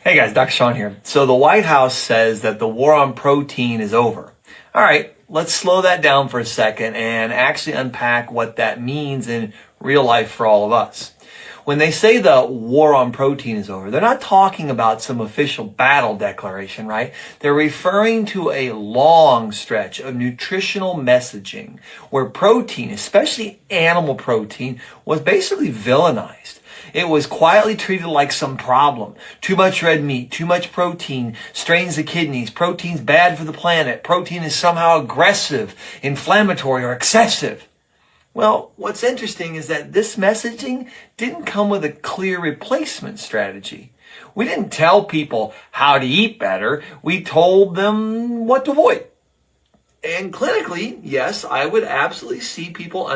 Hey guys, Dr. Sean here. So the White House says that the war on protein is over. All right, let's slow that down for a second and actually unpack what that means in real life for all of us. When they say the war on protein is over, they're not talking about some official battle declaration, right? They're referring to a long stretch of nutritional messaging where protein, especially animal protein, was basically villainized. It was quietly treated like some problem. Too much red meat, too much protein strains the kidneys. Protein's bad for the planet. Protein is somehow aggressive, inflammatory, or excessive. Well, what's interesting is that this messaging didn't come with a clear replacement strategy. We didn't tell people how to eat better. We told them what to avoid. And clinically, yes, I would absolutely see people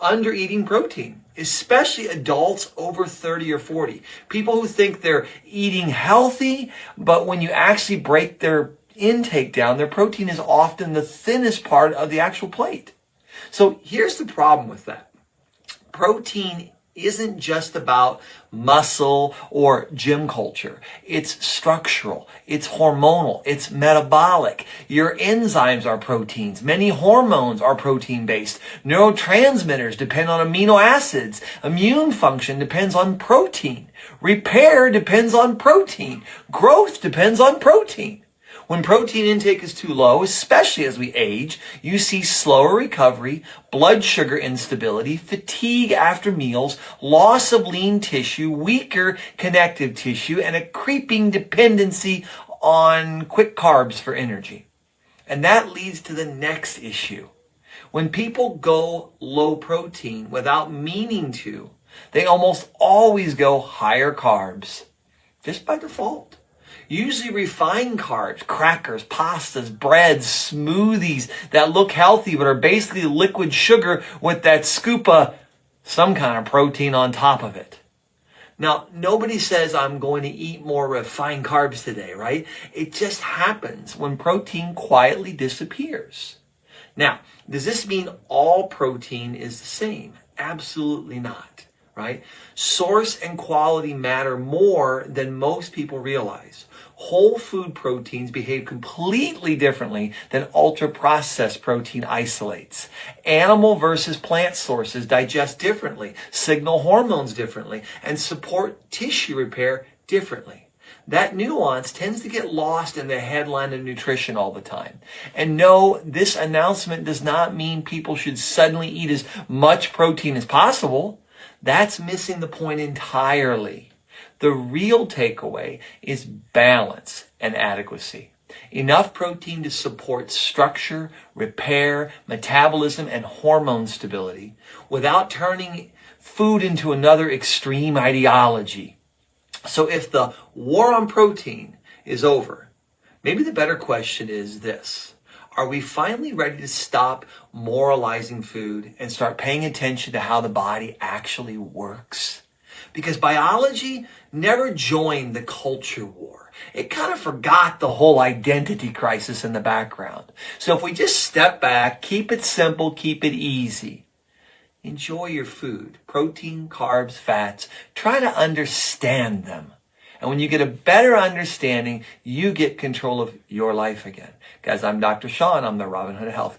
under eating protein, especially adults over 30 or 40. People who think they're eating healthy, but when you actually break their intake down, their protein is often the thinnest part of the actual plate. So here's the problem with that. Protein isn't just about muscle or gym culture. It's structural, it's hormonal, it's metabolic. Your enzymes are proteins. Many hormones are protein-based. Neurotransmitters depend on amino acids. Immune function depends on protein. Repair depends on protein. Growth depends on protein. When protein intake is too low, especially as we age, you see slower recovery, blood sugar instability, fatigue after meals, loss of lean tissue, weaker connective tissue, and a creeping dependency on quick carbs for energy. And that leads to the next issue. When people go low protein without meaning to, they almost always go higher carbs, just by default. Usually refined carbs, crackers, pastas, breads, smoothies that look healthy but are basically liquid sugar with that scoop of some kind of protein on top of it. Now, nobody says I'm going to eat more refined carbs today, right? It just happens when protein quietly disappears. Now, does this mean all protein is the same? Absolutely not, right? Source and quality matter more than most people realize. Whole food proteins behave completely differently than ultra-processed protein isolates. Animal versus plant sources digest differently, signal hormones differently, and support tissue repair differently. That nuance tends to get lost in the headline of nutrition all the time. And no, this announcement does not mean people should suddenly eat as much protein as possible. That's missing the point entirely. The real takeaway is balance and adequacy. Enough protein to support structure, repair, metabolism, and hormone stability without turning food into another extreme ideology. So if the war on protein is over, maybe the better question is this. Are we finally ready to stop moralizing food and start paying attention to how the body actually works? Because biology never joined the culture war. It kind of forgot the whole identity crisis in the background. So if we just step back, keep it simple, keep it easy. Enjoy your food, protein, carbs, fats. Try to understand them. And when you get a better understanding, you get control of your life again. Guys, I'm Dr. Sean. I'm the Robin Hood of Health.